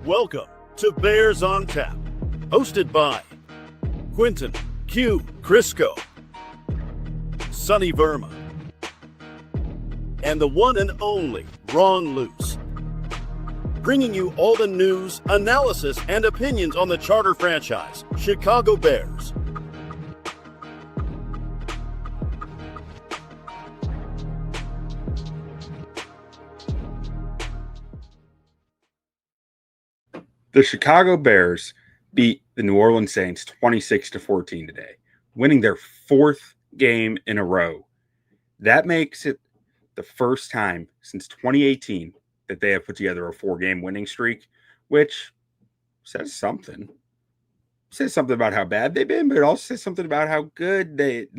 Welcome to Bears on Tap, hosted by Quinten, Q, Krzysko, Sonny Verma, and the one and only Ron Luce. Bringing you all the news, analysis, and opinions on the charter franchise, Chicago Bears. The Chicago Bears beat the New Orleans Saints 26-14 today, winning their fourth game in a row. That makes it the first time since 2018 that they have put together a 4-game winning streak, which says something. Says something about how bad they've been, but it also says something about how good they're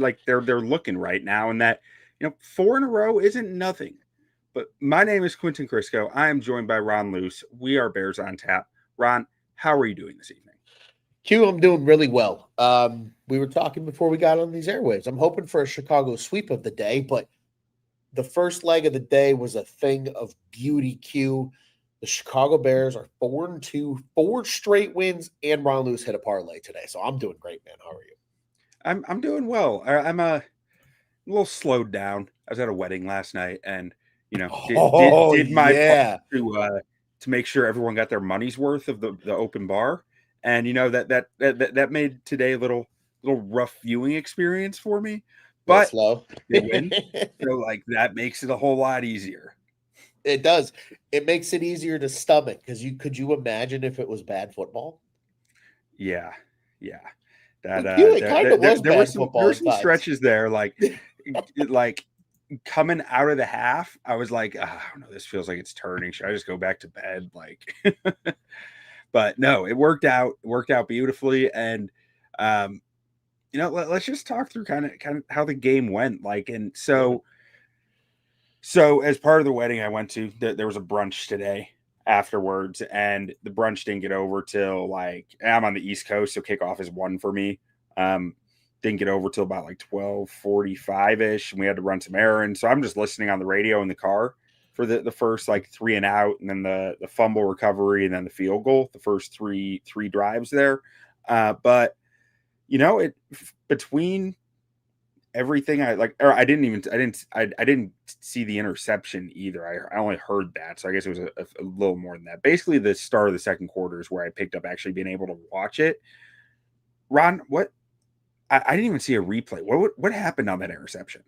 looking right now, and that 4 in a row isn't nothing. But my name is Quinten Krzysko. I am joined by Ron Luce. We are Bears on Tap. Ron, how are you doing this evening? Q, I'm doing really well. We were talking before we got on these airwaves. I'm hoping for a Chicago sweep of the day, but the first leg of the day was a thing of beauty, Q. The Chicago Bears are 4-2, 4 straight wins, and Ron Luce hit a parlay today. So I'm doing great, man. How are you? I'm doing well. I'm a little slowed down. I was at a wedding last night, and did my part to make sure everyone got their money's worth of the open bar, and that made today a little rough viewing experience for me. But slow. They win, so that makes it a whole lot easier. It does. It makes it easier to stomach because could you imagine if it was bad football? Yeah. That it kind of was bad football. There were some stretches there, like coming out of the half, I was like, I don't know, this feels like it's turning. Should I just go back to bed? But no, it worked out. It worked out beautifully. And let's just talk through kind of how the game went. So as part of the wedding I went to, there was a brunch today afterwards, and the brunch didn't get over till I'm on the East Coast, so kickoff is 1 for me. Didn't get over till about 12:45-ish, and we had to run some errands. So I'm just listening on the radio in the car for the first 3 and out, and then the fumble recovery, and then the field goal, the first three drives there. But it between everything I didn't see the interception either. I only heard that, so I guess it was a little more than that. Basically, the start of the second quarter is where I picked up actually being able to watch it. Ron, what? I didn't even see a replay. What happened on that interception?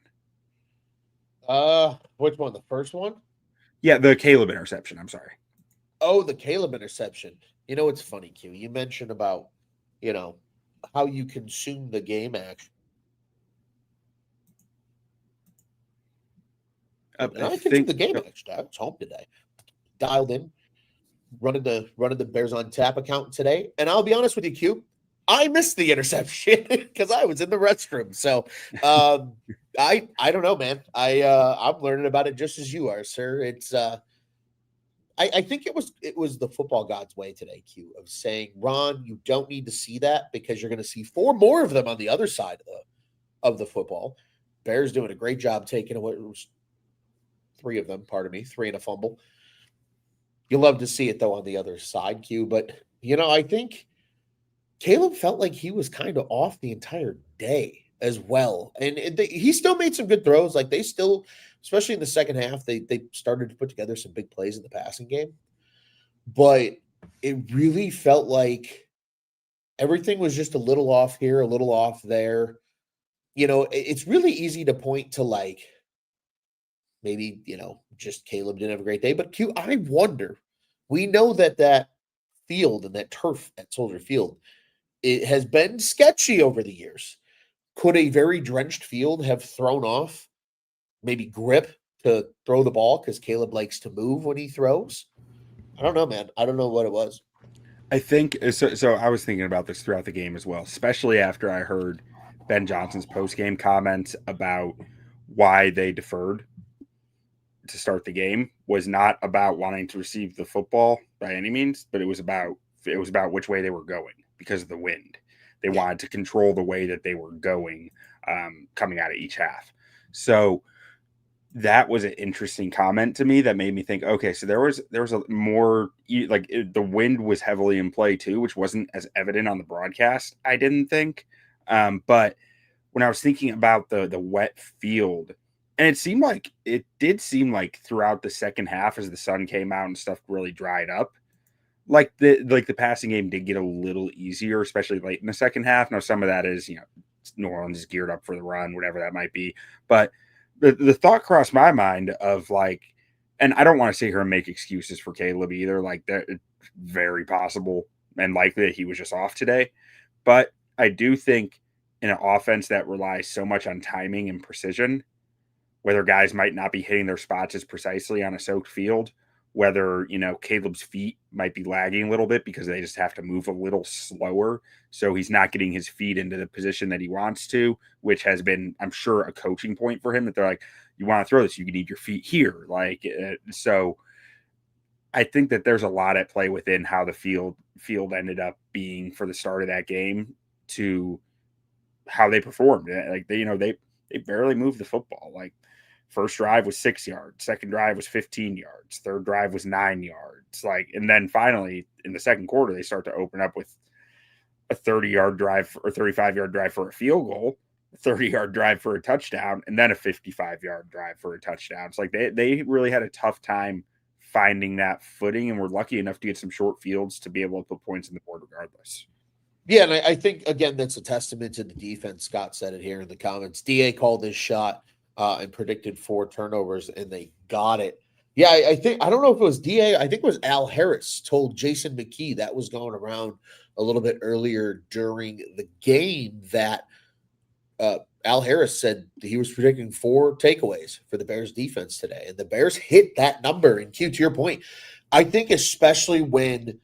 Which one? The first one? Yeah, the Caleb interception. I'm sorry. Oh, the Caleb interception. It's funny, Q. You mentioned about how you consume the game action. I consumed the game action. I was home today. Dialed in, running the Bears on Tap account today. And I'll be honest with you, Q, I missed the interception because I was in the restroom. So I don't know, man. I'm learning about it just as you are, sir. It's I think it was the football god's way today, Q, of saying, Ron, you don't need to see that because you're going to see 4 more of them on the other side of the football. Bears doing a great job taking away 3 of them, 3 and a fumble. You love to see it, though, on the other side, Q. But, I think Caleb felt like he was kind of off the entire day as well. And he still made some good throws. They still, especially in the second half, they started to put together some big plays in the passing game. But it really felt like everything was just a little off here, a little off there. It's really easy to point to maybe, just Caleb didn't have a great day. But Q, I wonder, we know that field and that turf at Soldier Field, it has been sketchy over the years. Could a very drenched field have thrown off maybe grip to throw the ball because Caleb likes to move when he throws? I don't know, man. I don't know what it was. I think so. I was thinking about this throughout the game as well, especially after I heard Ben Johnson's post-game comments about why they deferred to start the game. Was not about wanting to receive the football by any means, but it was about which way they were going because of the wind. They wanted to control the way that they were going coming out of each half. So that was an interesting comment to me that made me think, okay, so there was a more like the wind was heavily in play too, which wasn't as evident on the broadcast, I didn't think. But when I was thinking about the wet field, and it did seem like throughout the second half as the sun came out and stuff really dried up, like the passing game did get a little easier, especially late in the second half. Now some of that is, New Orleans is geared up for the run, whatever that might be, but the thought crossed my mind of like, and I don't want to sit here and make excuses for Caleb either. Like that, it's very possible and likely that he was just off today. But I do think in an offense that relies so much on timing and precision, whether guys might not be hitting their spots as precisely on a soaked field, whether, Caleb's feet might be lagging a little bit because they just have to move a little slower. So he's not getting his feet into the position that he wants to, which has been, I'm sure, a coaching point for him that they're like, you want to throw this, you need your feet here. So I think that there's a lot at play within how the field ended up being for the start of that game to how they performed. Like they barely moved the football. Like first drive was 6 yards, second drive was 15 yards, third drive was 9 yards. And then finally in the second quarter, they start to open up with a 30-yard drive or 35-yard drive for a field goal, a 30-yard drive for a touchdown, and then a 55-yard drive for a touchdown. It's like they really had a tough time finding that footing, and were lucky enough to get some short fields to be able to put points in the board regardless. Yeah, and I think, again, that's a testament to the defense. Scott said it here in the comments. DA called his shot and predicted 4 turnovers, and they got it. Yeah, I think, I don't know if it was DA. I think it was Al Harris told Jason McKee that was going around a little bit earlier during the game that Al Harris said he was predicting 4 takeaways for the Bears defense today. And the Bears hit that number. And Q, to your point, I think especially when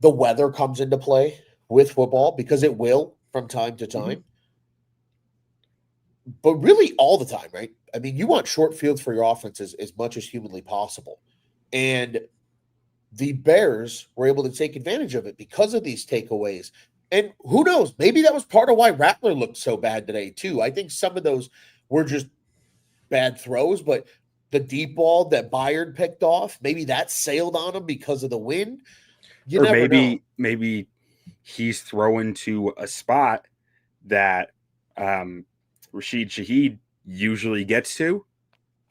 the weather comes into play with football, because it will from time to time. Mm-hmm. But really all the time, right? I mean, you want short fields for your offense as much as humanly possible. And the Bears were able to take advantage of it because of these takeaways. And who knows, maybe that was part of why Rattler looked so bad today too. I think some of those were just bad throws, but the deep ball that Byard picked off, maybe that sailed on him because of the wind. You never know. Maybe he's throwing to a spot that Rashid Shaheed usually gets to,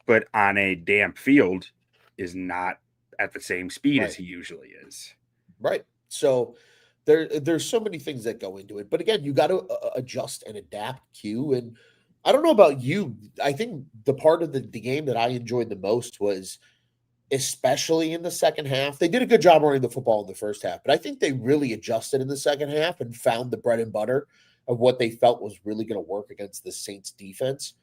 but on a damp field is not at the same speed as he usually is. Right. So there's so many things that go into it. But again, you got to adjust and adapt, Q. And I don't know about you. I think the part of the game that I enjoyed the most was, especially in the second half, they did a good job running the football in the first half, but I think they really adjusted in the second half and found the bread and butter of what they felt was really going to work against the Saints defense.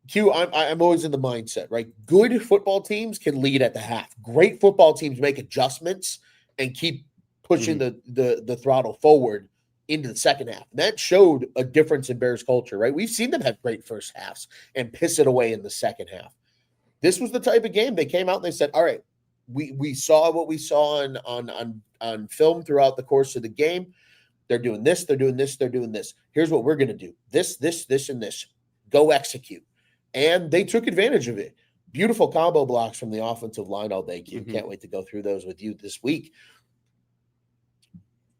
Q, I'm always in the mindset, right? Good football teams can lead at the half. Great football teams make adjustments and keep pushing the throttle forward into the second half. And that showed a difference in Bears culture, right? We've seen them have great first halves and piss it away in the second half. This was the type of game they came out and they said, all right, we saw what we saw on film throughout the course of the game. They're doing this, they're doing this, they're doing this. Here's what we're going to do. This, and this. Go execute. And they took advantage of it. Beautiful combo blocks from the offensive line all day, Q. Can't wait to go through those with you this week.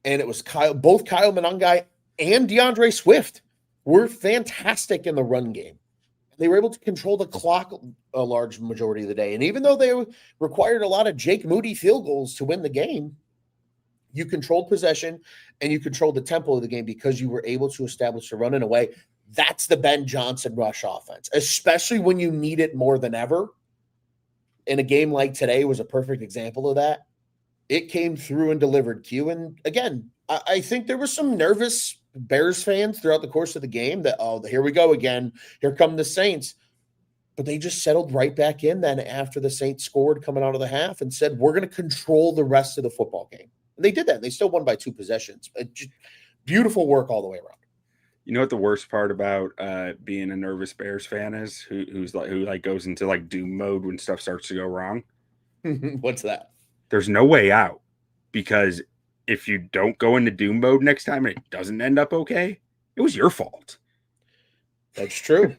And it was both Kyle Monangai and DeAndre Swift were fantastic in the run game. They were able to control the clock a large majority of the day. And even though they required a lot of Jake Moody field goals to win the game, you controlled possession and you controlled the tempo of the game because you were able to establish a run in a way. That's the Ben Johnson rush offense, especially when you need it more than ever. In a game like today was a perfect example of that. It came through and delivered, Q. And again, I think there was some nervous Bears fans throughout the course of the game that, oh, here we go again. Here come the Saints. But they just settled right back in then after the Saints scored coming out of the half and said, we're going to control the rest of the football game. And they did that. They still won by 2 possessions. Just beautiful work all the way around. You know what the worst part about being a nervous Bears fan is? Who goes into like doom mode when stuff starts to go wrong? What's that? There's no way out, because if you don't go into doom mode next time and it doesn't end up okay, it was your fault. That's true.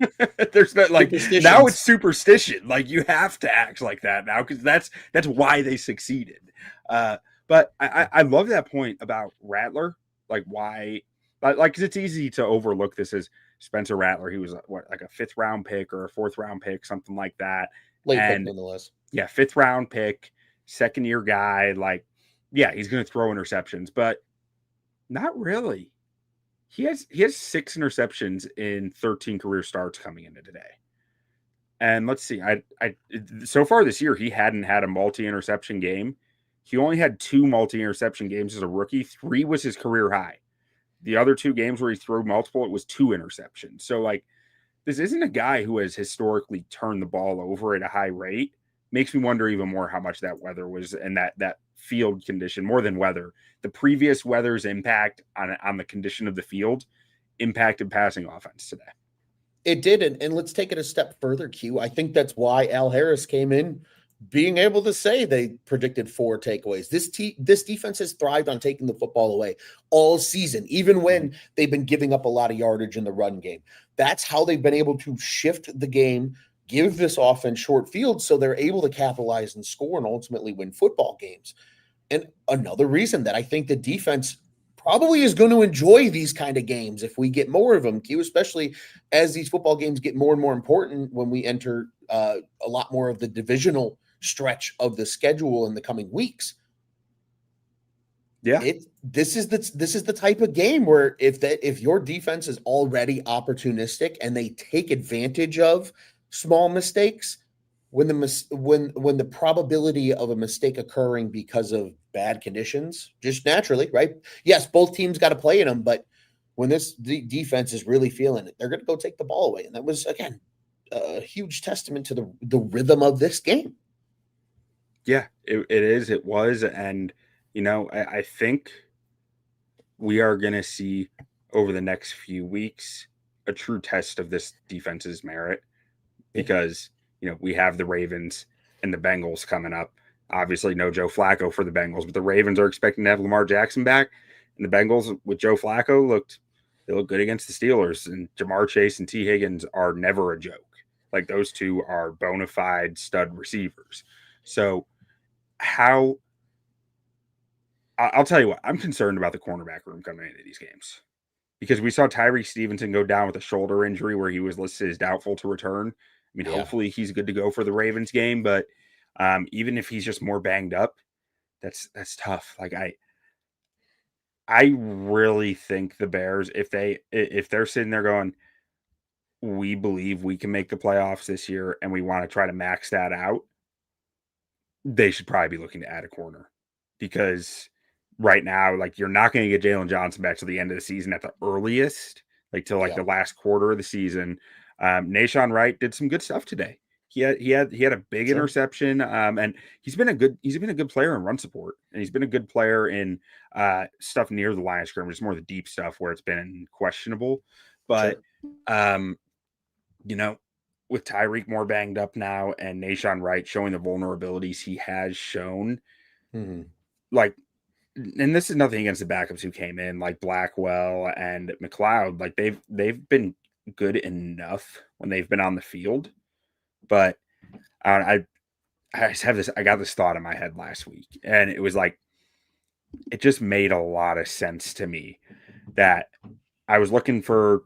There's not like now it's superstition. Like you have to act like that now because that's why they succeeded. But I love that point about Rattler. Like why? Like because it's easy to overlook this as Spencer Rattler. He was like a 5th round pick or a 4th round pick, something like that. Late pick nonetheless. Yeah, 5th round pick, 2nd year guy. Like, yeah, he's going to throw interceptions, but not really. He has 6 interceptions in 13 career starts coming into today. And let's see, I so far this year he hadn't had a multi-interception game. He only had 2 multi-interception games as a rookie. 3 was his career high. The other 2 games where he threw multiple, it was 2 interceptions. So like this isn't a guy who has historically turned the ball over at a high rate. Makes me wonder even more how much that weather was and that field condition, more than weather. The previous weather's impact on the condition of the field impacted passing offense today. It did, and let's take it a step further, Q. I think that's why Al Harris came in being able to say they predicted 4 takeaways. This defense has thrived on taking the football away all season, even when they've been giving up a lot of yardage in the run game. That's how they've been able to shift the game, give this offense short field so they're able to capitalize and score and ultimately win football games. And another reason that I think the defense probably is going to enjoy these kind of games if we get more of them, Q, especially as these football games get more and more important when we enter a lot more of the divisional stretch of the schedule in the coming weeks. Yeah, this is the type of game where if your defense is already opportunistic and they take advantage of small mistakes, when the probability of a mistake occurring because of bad conditions, just naturally, right? Yes, both teams got to play in them, but when this defense is really feeling it, they're going to go take the ball away. And that was, again, a huge testament to the rhythm of this game. Yeah, it was. And, I think we are going to see over the next few weeks a true test of this defense's merit because, we have the Ravens and the Bengals coming up. Obviously, no Joe Flacco for the Bengals, but the Ravens are expecting to have Lamar Jackson back. And the Bengals with Joe Flacco look good against the Steelers. And Jamar Chase and T. Higgins are never a joke. Like those 2 are bona fide stud receivers. So I'll tell you what, I'm concerned about the cornerback room coming into these games because we saw Tyreek Stevenson go down with a shoulder injury where he was listed as doubtful to return. I mean, hopefully he's good to go for the Ravens game, but even if he's just more banged up, that's tough. Like I really think the Bears, if they're sitting there going, we believe we can make the playoffs this year and we want to try to max that out, they should probably be looking to add a corner because right now, like you're not going to get Jalen Johnson back to the end of the season at the earliest, like till the last quarter of the season. Nahshon Wright did some good stuff today. He had a big interception, and he's been a good player in run support, and he's been a good player in stuff near the line of scrimmage. It's more the deep stuff where it's been questionable. But with Tyreek more banged up now and Nahshon Wright showing the vulnerabilities he has shown, like, and this is nothing against the backups who came in, like Blackwell and McLeod, like they've been good enough when they've been on the field. But I just have I got this thought in my head last week, and it was like, it just made a lot of sense to me that I was looking for,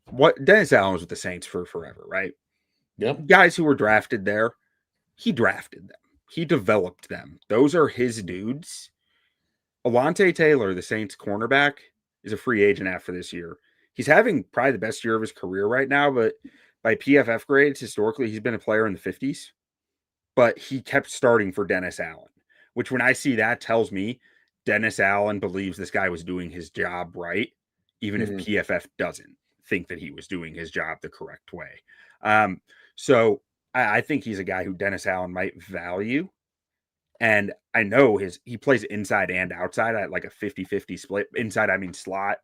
what Dennis Allen was with the Saints for forever, right? Yep. Guys who were drafted there, he drafted them. He developed them. Those are his dudes. Alontae Taylor, the Saints cornerback, is a free agent after this year. He's having probably the best year of his career right now, but by PFF grades, historically, he's been a player in the 50s. But he kept starting for Dennis Allen, which when I see that tells me Dennis Allen believes this guy was doing his job right, even if PFF doesn't think that he was doing his job the correct way. So I think he's a guy who Dennis Allen might value. And I know he plays inside and outside at like a 50-50 split. Inside, I mean slot.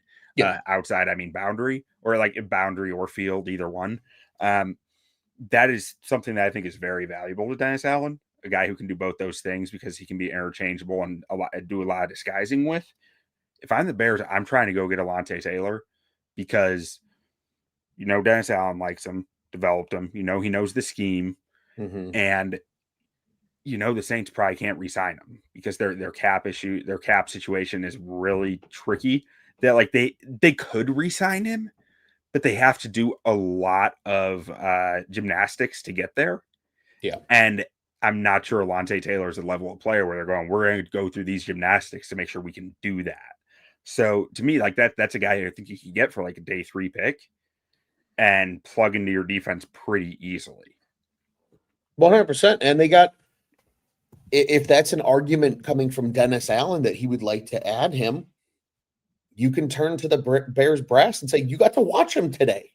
Outside, I mean boundary, or like boundary or field, either one. That is something that I think is very valuable to Dennis Allen, a guy who can do both those things because he can be interchangeable and do a lot of disguising with. If I'm the Bears, I'm trying to go get Alontae Taylor because Dennis Allen likes him, developed him. He knows the scheme, and the Saints probably can't re-sign him because their cap situation is really tricky. That like they could re-sign him, but they have to do a lot of gymnastics to get there. Yeah, and I'm not sure Alontae Taylor is a level of player where we're going to go through these gymnastics to make sure we can do that. So to me, like that's a guy I think you can get for like a day 3 pick and plug into your defense pretty easily. 100%. And they got, if that's an argument coming from Dennis Allen that he would like to add him, you can turn to the Bears brass and say, you got to watch him today.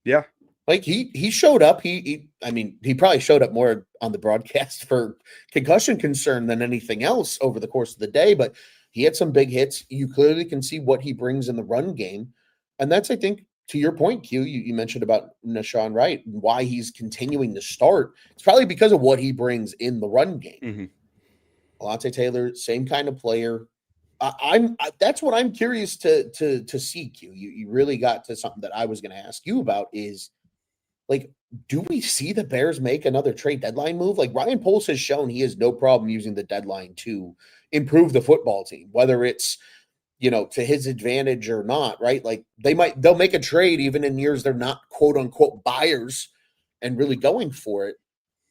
Yeah. Like he showed up. He probably showed up more on the broadcast for concussion concern than anything else over the course of the day, but he had some big hits. You clearly can see what he brings in the run game. And that's, I think, to your point, Q, you mentioned about Nashawn Wright and why he's continuing to start. It's probably because of what he brings in the run game. Alontae Taylor, same kind of player. That's what I'm curious to see, Q. You really got to something that I was going to ask you about is, like, do we see the Bears make another trade deadline move? Like, Ryan Poles has shown he has no problem using the deadline to improve the football team, whether it's, to his advantage or not, right? Like they'll make a trade even in years they're not quote unquote buyers and really going for it.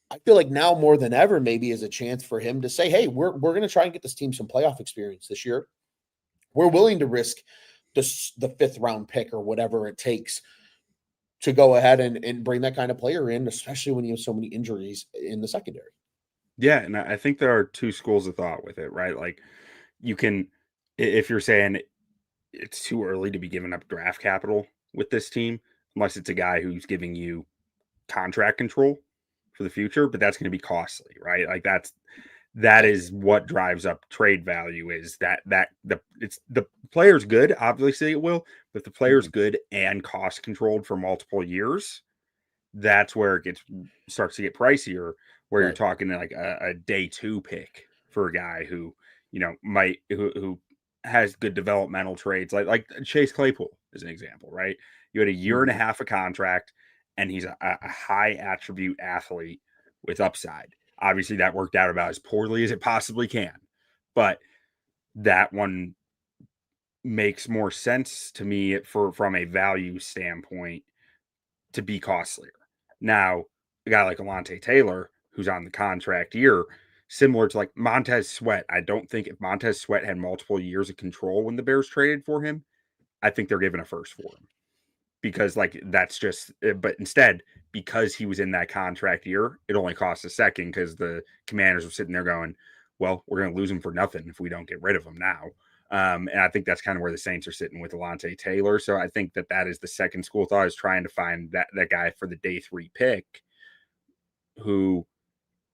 I feel like now more than ever, maybe is a chance for him to say, hey, we're going to try and get this team some playoff experience this year. We're willing to risk the 5th round pick or whatever it takes to go ahead and bring that kind of player in, especially when you have so many injuries in the secondary. Yeah, and I think there are 2 schools of thought with it, right? Like you can, if you're saying it's too early to be giving up draft capital with this team, unless it's a guy who's giving you contract control for the future, but that's going to be costly, right? Like that is what drives up trade value is that it's the player's good, obviously it will, but if the player's good and cost controlled for multiple years, that's where it starts to get pricier, where you're talking like a day 2 pick for a guy who, who has good developmental traits, like Chase Claypool is an example, right? You had a year and a half of contract, and he's a high attribute athlete with upside. Obviously, that worked out about as poorly as it possibly can, but that one makes more sense to me from a value standpoint to be costlier. Now, a guy like Alontae Taylor, who's on the contract year, similar to like Montez Sweat, I don't think if Montez Sweat had multiple years of control when the Bears traded for him, I think they're giving a first for him. Because like that's just, but instead, because he was in that contract year, it only costs a second because the Commanders were sitting there going, well, we're going to lose him for nothing if we don't get rid of him now. And I think that's kind of where the Saints are sitting with Alontae Taylor. So I think that is the second school of thought, is trying to find that guy for the day 3 pick who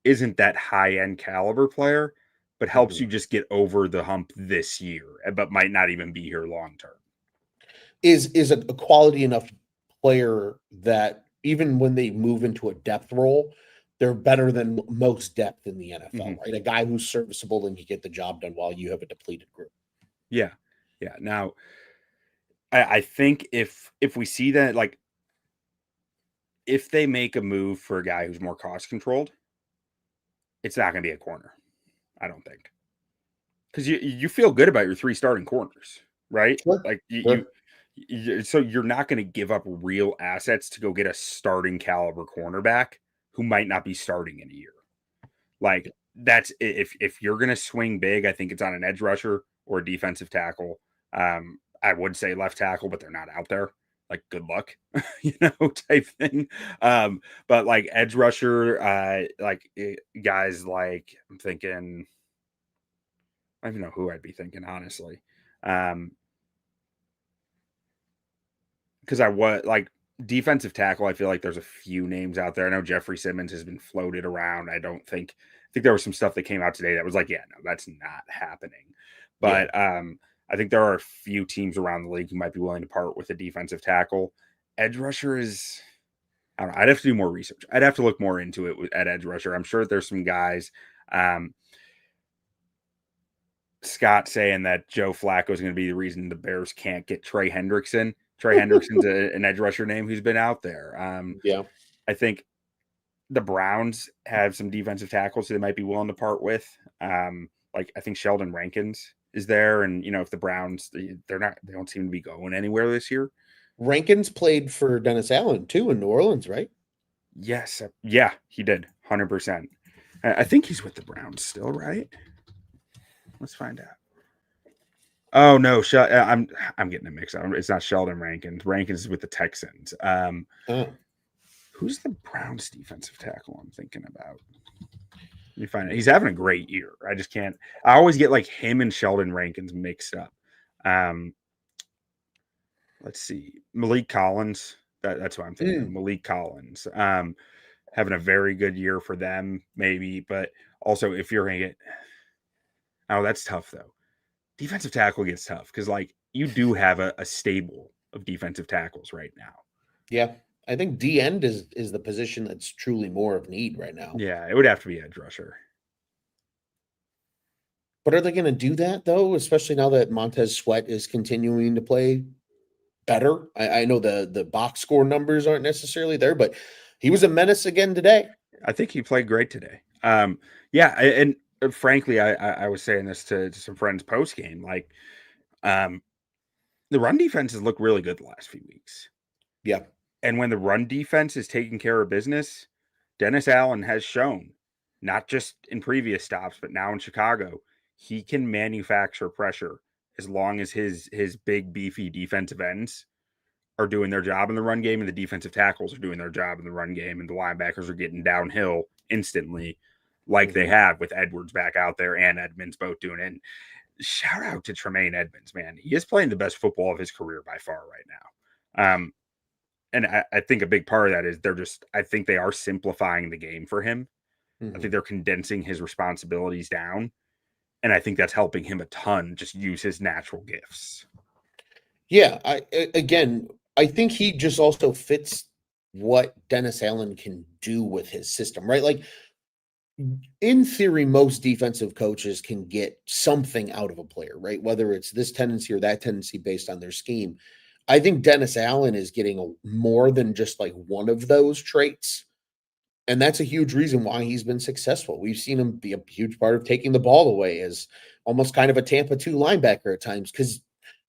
isn't that high end caliber player, but helps you just get over the hump this year, but might not even be here long term. Is a quality enough player that even when they move into a depth role, they're better than most depth in the NFL, right? A guy who's serviceable and can get the job done while you have a depleted group. Yeah. Yeah. Now, I think if we see that, like, if they make a move for a guy who's more cost controlled, it's not going to be a corner, I don't think. Because you feel good about your 3 starting corners, right? Sure. Like so you're not going to give up real assets to go get a starting caliber cornerback who might not be starting in a year. Like that's if you're going to swing big, I think it's on an edge rusher or a defensive tackle. I would say left tackle, but they're not out there. Like good luck, type thing. But like edge rusher, guys like I'm thinking, I don't even know who I'd be thinking, honestly. Because defensive tackle, I feel like there's a few names out there. I know Jeffrey Simmons has been floated around. I think there was some stuff that came out today that was like, yeah, no, that's not happening. But I think there are a few teams around the league who might be willing to part with a defensive tackle. Edge rusher is, I don't know. I'd have to do more research. I'd have to look more into it at edge rusher. I'm sure there's some guys. Scott saying that Joe Flacco is going to be the reason the Bears can't get Trey Hendrickson. Trey Hendrickson's an edge rusher name who's been out there. Yeah. I think the Browns have some defensive tackles who they might be willing to part with. Like I think Sheldon Rankins is there, and if the Browns they don't seem to be going anywhere this year. Rankins played for Dennis Allen too in New Orleans, right? Yes, yeah, he did 100%. I think he's with the Browns still, right? Let's find out. Oh no, I'm getting it mixed up. It's not Sheldon Rankins. Rankins is with the Texans. Who's the Browns defensive tackle I'm thinking about? Let me find it. He's having a great year. I just can't. I always get like him and Sheldon Rankins mixed up. Let's see. Malik Collins. That's what I'm thinking. Malik Collins. Having a very good year for them, maybe. But also, if you're going to get. Oh, that's tough, though. Defensive tackle gets tough because, like, you do have a stable of defensive tackles right now. Yeah. I think D end is the position that's truly more of need right now. Yeah, it would have to be edge rusher. But are they going to do that, though, especially now that Montez Sweat is continuing to play better? I know the box score numbers aren't necessarily there, but he was a menace again today. I think he played great today. Yeah, and frankly, I was saying this to some friends post game. Like, the run defenses look really good the last few weeks. Yeah. And when the run defense is taking care of business, Dennis Allen has shown, not just in previous stops, but now in Chicago, he can manufacture pressure as long as his big, beefy defensive ends are doing their job in the run game and the defensive tackles are doing their job in the run game and the linebackers are getting downhill instantly like they have with Edwards back out there and Edmunds both doing it. And shout out to Tremaine Edmunds, man. He is playing the best football of his career by far right now. And I think a big part of that is I think they are simplifying the game for him. I think they're condensing his responsibilities down. And I think that's helping him a ton, just use his natural gifts. Yeah. I think he just also fits what Dennis Allen can do with his system, right? Like, in theory, most defensive coaches can get something out of a player, right? Whether it's this tendency or that tendency based on their scheme. I think Dennis Allen is getting more than just like one of those traits. And that's a huge reason why he's been successful. We've seen him be a huge part of taking the ball away as almost kind of a Tampa 2 linebacker at times because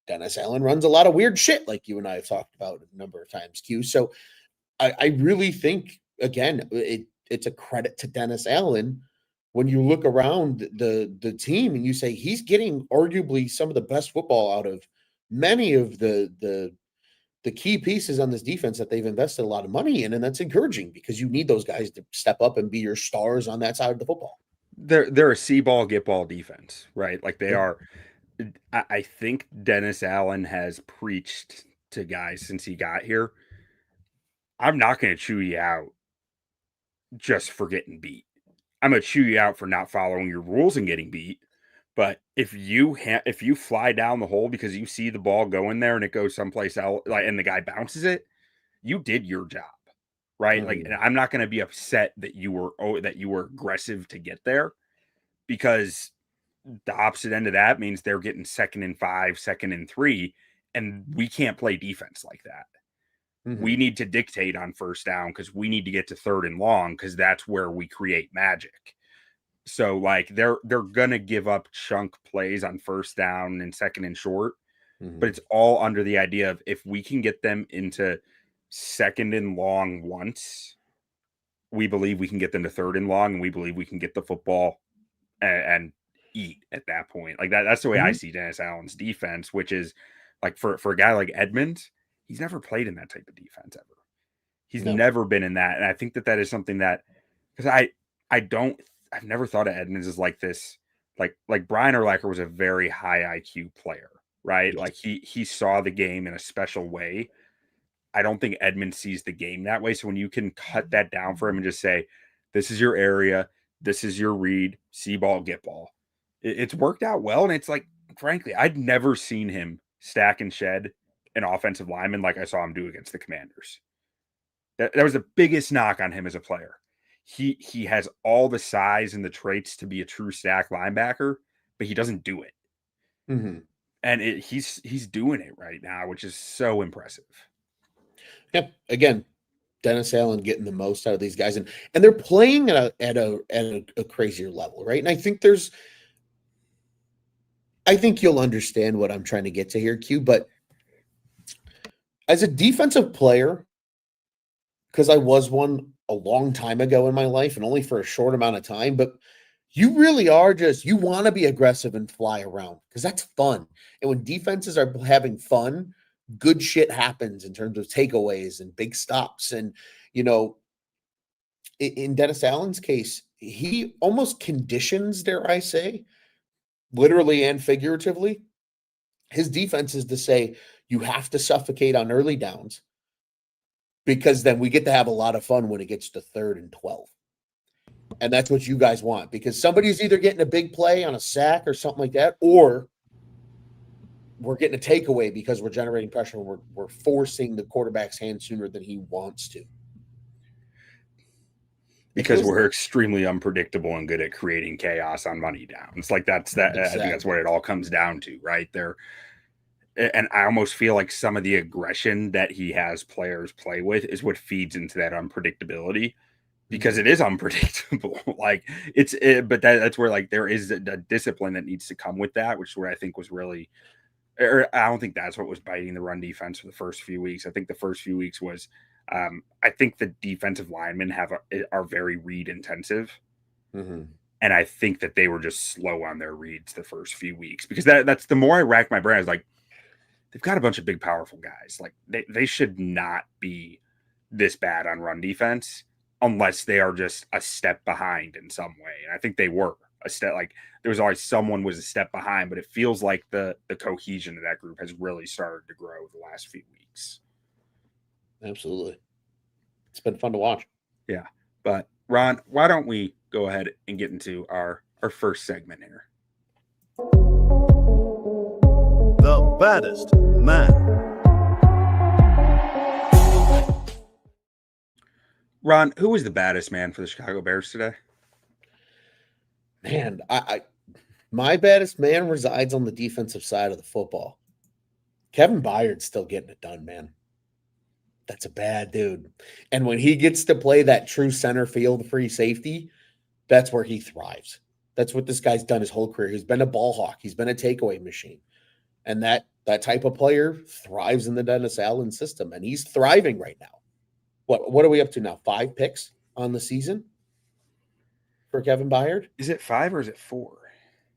Dennis Allen runs a lot of weird shit like you and I have talked about a number of times, Q. So I really think, again, it's a credit to Dennis Allen when you look around the team and you say he's getting arguably some of the best football out of many of the key pieces on this defense that they've invested a lot of money in. And that's encouraging because you need those guys to step up and be your stars on that side of the football. They're a see ball, get ball defense, right? Like they are. I think Dennis Allen has preached to guys since he got here. I'm not going to chew you out just for getting beat. I'm going to chew you out for not following your rules and getting beat. But if you fly down the hole because you see the ball going there and it goes someplace else, like, and the guy bounces it, you did your job, right? Like, and I'm not going to be upset that you were aggressive to get there, because the opposite end of that means they're getting 2nd and 5, 2nd and 3, and we can't play defense like that. We need to dictate on first down because we need to get to 3rd and long because that's where we create magic. So like they're gonna give up chunk plays on first down and 2nd and short, but it's all under the idea of if we can get them into 2nd and long once, we believe we can get them to 3rd and long, and we believe we can get the football and eat at that point. Like that's the way I see Dennis Allen's defense, which is like for a guy like Edmunds, he's never played in that type of defense ever. He's never been in that, and I think that is something that because I've never thought of Edmunds as like this, like Brian Urlacher was a very high IQ player, right? Like he saw the game in a special way. I don't think Edmunds sees the game that way. So when you can cut that down for him and just say, this is your area, this is your read, see ball, get ball. It's worked out well. And it's like, frankly, I'd never seen him stack and shed an offensive lineman like I saw him do against the Commanders. That was the biggest knock on him as a player. He has all the size and the traits to be a true stack linebacker, but he doesn't do it. And he's doing it right now, which is so impressive. Yeah. Again, Dennis Allen getting the most out of these guys, and they're playing at a crazier level, right? And I think you'll understand what I'm trying to get to here, Q. But as a defensive player, because I was one a long time ago in my life and only for a short amount of time, but you really are you want to be aggressive and fly around because that's fun. And when defenses are having fun, good shit happens in terms of takeaways and big stops. And, in Dennis Allen's case, he almost conditions, dare I say, literally and figuratively, his defense is to say, you have to suffocate on early downs because then we get to have a lot of fun when it gets to 3rd and 12. And that's what you guys want because somebody's either getting a big play on a sack or something like that, or we're getting a takeaway because we're generating pressure and we're forcing the quarterback's hand sooner than he wants to. Because we're extremely unpredictable and good at creating chaos on money downs. Like exactly. I think that's what it all comes down to, right there. And I almost feel like some of the aggression that he has players play with is what feeds into that unpredictability because it is unpredictable. Like but that's where like there is a discipline that needs to come with that, which is where I think was really, or I don't think that's what was biting the run defense for the first few weeks. I think the first few weeks was, I think the defensive linemen are very read intensive. And I think that they were just slow on their reads the first few weeks because that's the more I racked my brain, I was like, they've got a bunch of big, powerful guys. Like they should not be this bad on run defense unless they are just a step behind in some way. And I think they were a step, like there was always someone was a step behind, but it feels like the cohesion of that group has really started to grow the last few weeks. Absolutely. It's been fun to watch. Yeah. But Ron, why don't we go ahead and get into our first segment here? The baddest man. Ron, who was the baddest man for the Chicago Bears today? Man, my baddest man resides on the defensive side of the football. Kevin Byard's still getting it done, man. That's a bad dude. And when he gets to play that true center field free safety, that's where he thrives. That's what this guy's done his whole career. He's been a ball hawk. He's been a takeaway machine. And that type of player thrives in the Dennis Allen system. And he's thriving right now. What are we up to now? 5 picks on the season for Kevin Byard? Is it 5 or is it 4?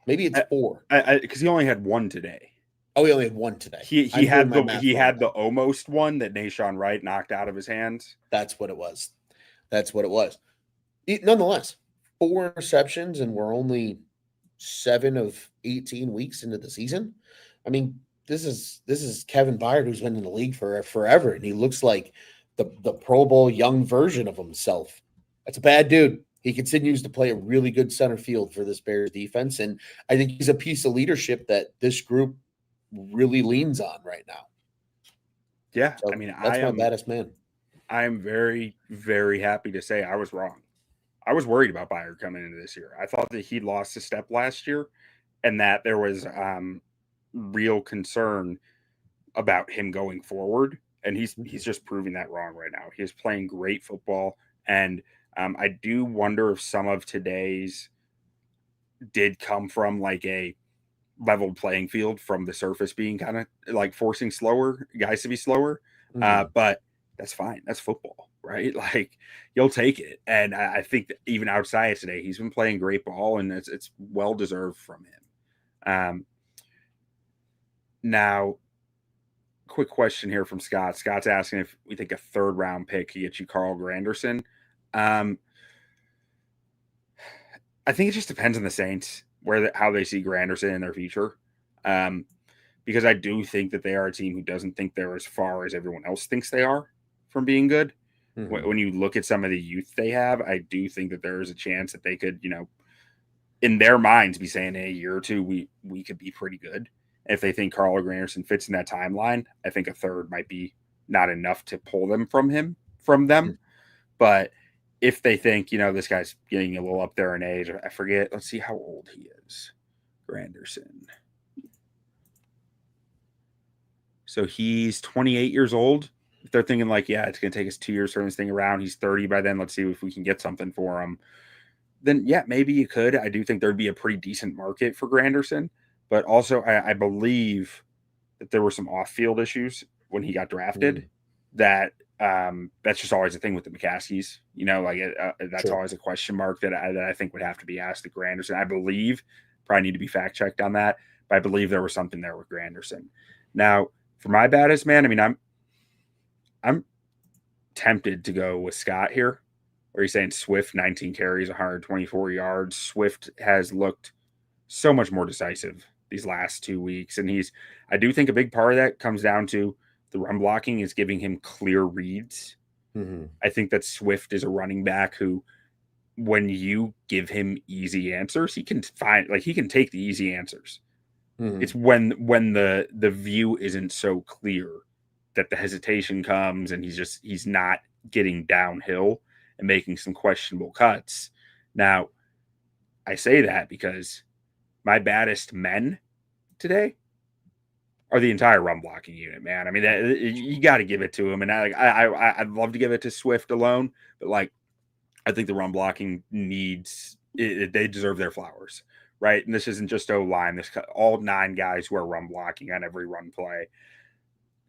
Maybe it's 4. Because he only had 1 today. Oh, he only had 1 today. He had the almost one that Nashawn Wright knocked out of his hands. That's what it was. Nonetheless, 4 interceptions, and we're only 7 of 18 weeks into the season. I mean, this is Kevin Byard, who's been in the league for forever, and he looks like the Pro Bowl young version of himself. That's a bad dude. He continues to play a really good center field for this Bears defense, and I think he's a piece of leadership that this group really leans on right now. Yeah, so I mean, that's my baddest man. I am very, very happy to say I was wrong. I was worried about Byard coming into this year. I thought that he lost a step last year, and that there was real concern about him going forward. And he's just proving that wrong right now. He is playing great football, and I do wonder if some of today's did come from like a leveled playing field from the surface being kind of like forcing guys to be slower. But that's fine. That's football, right? Like you'll take it. And I think that even outside of today, he's been playing great ball, and it's well deserved from him. Now, quick question here from Scott. Scott's asking if we think a 3rd round pick could get you Carl Granderson. I think it just depends on the Saints how they see Granderson in their future. Because I do think that they are a team who doesn't think they're as far as everyone else thinks they are from being good. When you look at some of the youth they have, I do think that there is a chance that they could, in their minds, be saying in a year or two, we could be pretty good. If they think Carl Granderson fits in that timeline, I think a 3rd might be not enough to pull them from them. But if they think, this guy's getting a little up there in age, I forget. Let's see how old he is. Granderson. So he's 28 years old. If they're thinking like, yeah, it's going to take us 2 years to turn this thing around. He's 30 by then. Let's see if we can get something for him. Then, yeah, maybe you could. I do think there'd be a pretty decent market for Granderson. But also, I believe that there were some off-field issues when he got drafted. That that's just always a thing with the McCaskies. You know, like that's always a question mark that I think would have to be asked to Granderson. I believe, probably need to be fact-checked on that, but I believe there was something there with Granderson. Now, for my baddest man, I mean, I'm tempted to go with Scott here, where he's saying Swift, 19 carries, 124 yards. Swift has looked so much more decisive these last 2 weeks. And I do think a big part of that comes down to the run blocking is giving him clear reads. I think that Swift is a running back who, when you give him easy answers, he can take the easy answers. It's when the view isn't so clear that the hesitation comes and he's not getting downhill and making some questionable cuts. Now, I say that because my baddest men today are the entire run blocking unit, man. I mean, you got to give it to him. And I'd love to give it to Swift alone, but like, I think the run blocking they deserve their flowers, right? And this isn't just O-line. This all 9 guys who are run blocking on every run play.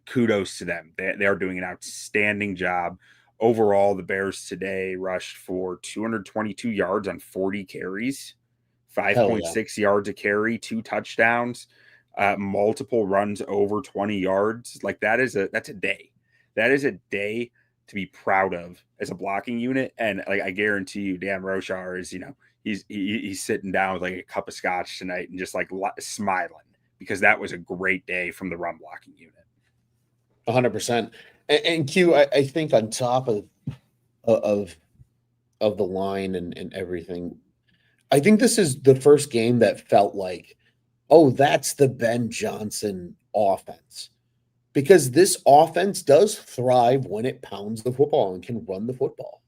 Kudos to them. They are doing an outstanding job. Overall, the Bears today rushed for 222 yards on 40 carries, 5.6 yards a carry, 2 touchdowns, multiple runs over 20 yards. Like that's a day. That is a day to be proud of as a blocking unit. And like, I guarantee you, Dan Roshar is, he's sitting down with like a cup of scotch tonight and just like smiling because that was a great day from the run blocking unit. 100%. And Q, I think on top of the line and everything, I think this is the first game that felt like, oh, that's the Ben Johnson offense. Because this offense does thrive when it pounds the football and can run the football.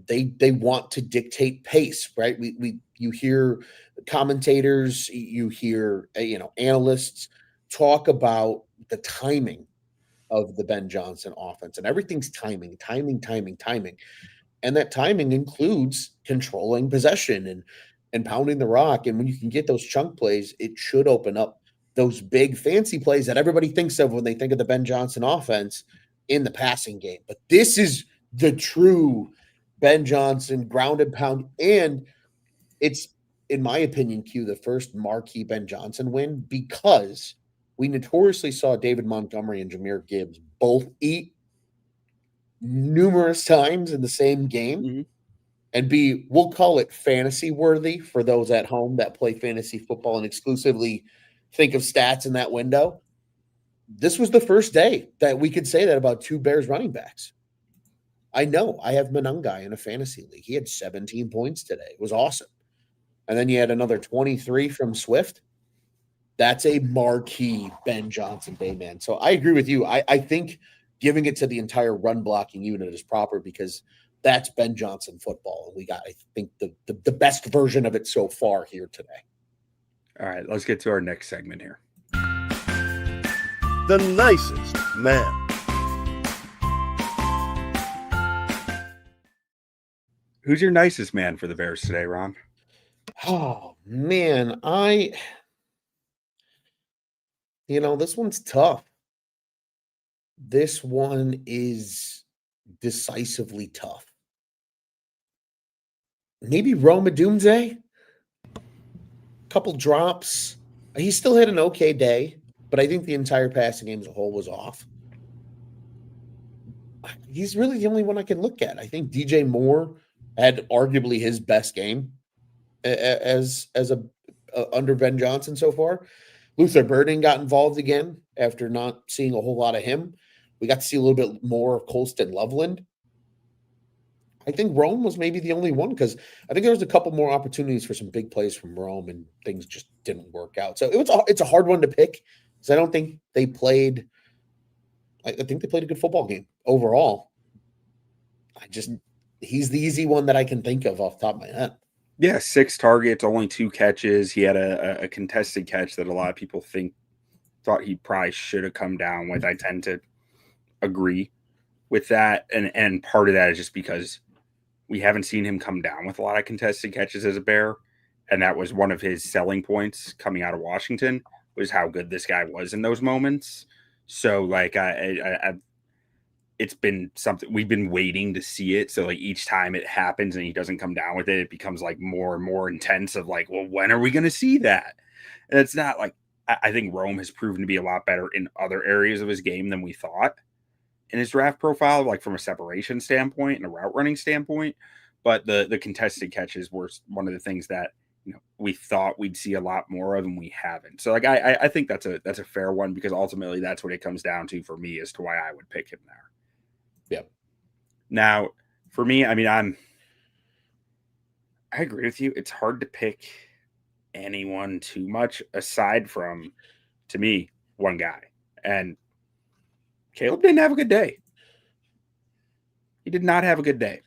They want to dictate pace, right? You hear commentators, you hear analysts talk about the timing of the Ben Johnson offense, and everything's timing. And that timing includes controlling possession and pounding the rock. And when you can get those chunk plays, it should open up those big fancy plays that everybody thinks of when they think of the Ben Johnson offense in the passing game. But this is the true Ben Johnson ground and pound. And it's, in my opinion, Q, the first marquee Ben Johnson win, because we notoriously saw David Montgomery and Jahmyr Gibbs both eat numerous times in the same game and we'll call it fantasy worthy for those at home that play fantasy football and exclusively think of stats in that window. This was the first day that we could say that about 2 Bears running backs. I know I have Monangai in a fantasy league. He had 17 points today. It was awesome. And then you had another 23 from Swift. That's a marquee Ben Johnson day, man. So I agree with you. I think giving it to the entire run blocking unit is proper because that's Ben Johnson football. And we got, I think, the best version of it so far here today. All right, let's get to our next segment here. The nicest man. Who's your nicest man for the Bears today, Ron? Oh, man. This one's tough. This one is decisively tough. Maybe Rome Odunze? Couple drops. He still had an okay day, but I think the entire passing game as a whole was off. He's really the only one I can look at. I think DJ Moore had arguably his best game as under Ben Johnson so far. Luther Burden got involved again after not seeing a whole lot of him. We got to see a little bit more of Colston Loveland. I think Rome was maybe the only one because I think there was a couple more opportunities for some big plays from Rome and things just didn't work out. So it's a hard one to pick because I don't think they played. I think they played a good football game overall. He's the easy one that I can think of off the top of my head. Yeah, 6 targets, only 2 catches. He had a contested catch that a lot of people think thought he probably should have come down with. I tend to agree with that. And part of that is just because we haven't seen him come down with a lot of contested catches as a Bear. And that was one of his selling points coming out of Washington, was how good this guy was in those moments. So like it's been something we've been waiting to see it. So like each time it happens and he doesn't come down with it, it becomes like more and more intense of like, well, when are we going to see that? And it's not like, I think Rome has proven to be a lot better in other areas of his game than we thought in his draft profile, like from a separation standpoint and a route running standpoint. But the contested catches were one of the things that, we thought we'd see a lot more of, and we haven't. So like, I think that's a fair one, because ultimately that's what it comes down to for me as to why I would pick him there. Yep. Now, for me, I mean, I agree with you. It's hard to pick anyone too much aside from, to me, one guy. And Caleb didn't have a good day. He did not have a good day.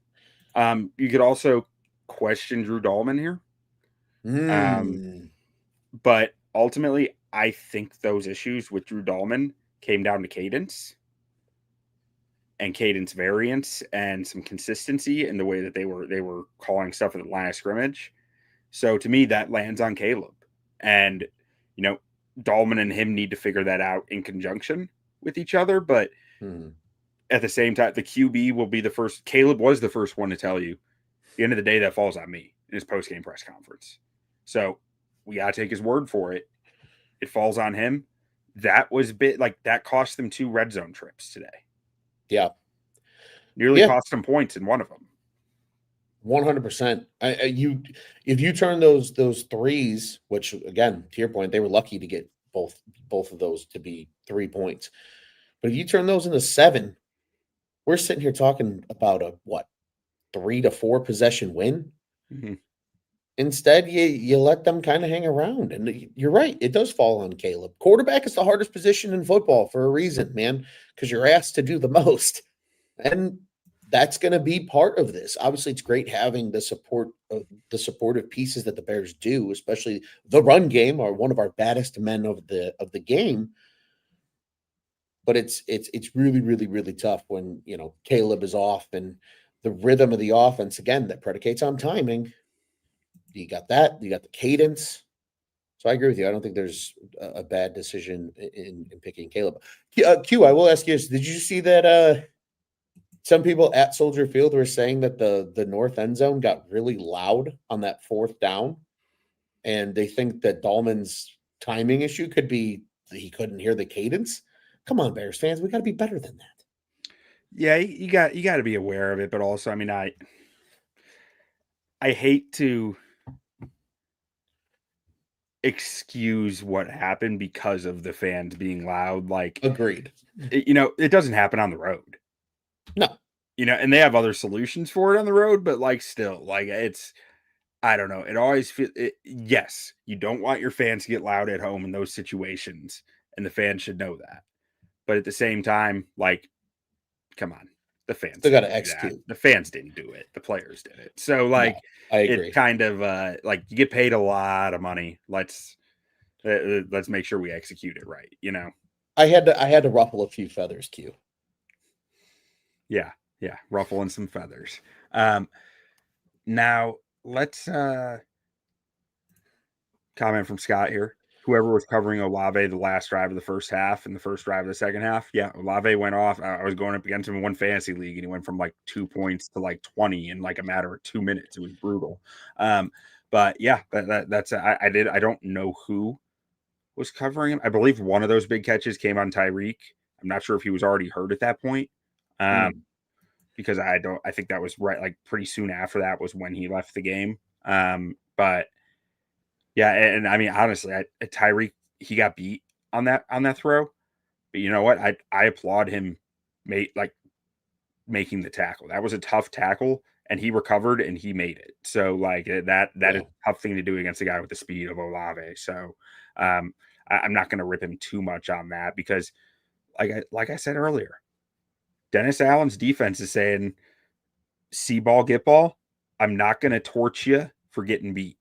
You could also question Drew Dahlman here. But ultimately, I think those issues with Drew Dahlman came down to cadence variance and some consistency in the way that they were calling stuff at the line of scrimmage. So to me, that lands on Caleb. And, Dahlman and him need to figure that out in conjunction with each other. But at the same time, the QB will be the first. Caleb was the first one to tell you, at the end of the day, that falls on me in his post-game press conference. So we got to take his word for it. It falls on him. That was that cost them 2 red zone trips today. Yeah. Nearly cost them points in one of them. 100%. If you turn those threes, which again, to your point, they were lucky to get both of those to be 3 points. But if you turn those into 7, we're sitting here talking about a 3 to 4 possession win. Mm-hmm. Instead, you let them kind of hang around. And you're right. It does fall on Caleb. Quarterback is the hardest position in football for a reason, man, because you're asked to do the most. And that's going to be part of this. Obviously, it's great having the support of the supportive pieces that the Bears do, especially the run game, are one of our baddest men of the game. But it's really, really, really tough when, Caleb is off, and the rhythm of the offense, again, that predicates on timing. You got that. You got the cadence. So I agree with you. I don't think there's a bad decision in picking Caleb. Q, I will ask you this. Did you see that some people at Soldier Field were saying that the north end zone got really loud on that 4th down, and they think that Dahlman's timing issue could be that he couldn't hear the cadence? Come on, Bears fans. We got to be better than that. Yeah, you got to be aware of it, but also, I mean, I hate to excuse what happened because of the fans being loud. Like, agreed. It doesn't happen on the road. No. And they have other solutions for it on the road, but still, it's, I don't know. It always feels, yes, you don't want your fans to get loud at home in those situations, and the fans should know that. But at the same time, come on, the fans still got to execute. The fans didn't do it. The players did it. So I agree. It's kind of you get paid a lot of money. Let's make sure we execute it right. I had to ruffle a few feathers, Q. Yeah, ruffling some feathers. Now let's comment from Scott here. Whoever was covering Olave the last drive of the first half and the first drive of the second half. Yeah, Olave went off. I was going up against him in one fantasy league, and he went from 2 points to 20 in a matter of 2 minutes. It was brutal. But yeah, that's I don't know who was covering him. I believe one of those big catches came on Tyreek. I'm not sure if he was already hurt at that point. Because I think that was right. Pretty soon after that was when he left the game. But yeah, and I mean, honestly, Tyreek, he got beat on that throw, but you know what? I applaud him, making the tackle. That was a tough tackle, and he recovered and he made it. So that is a tough thing to do against a guy with the speed of Olave. So I'm not going to rip him too much on that, because like I said earlier, Dennis Allen's defense is saying, see ball, get ball. I'm not going to torch you for getting beat.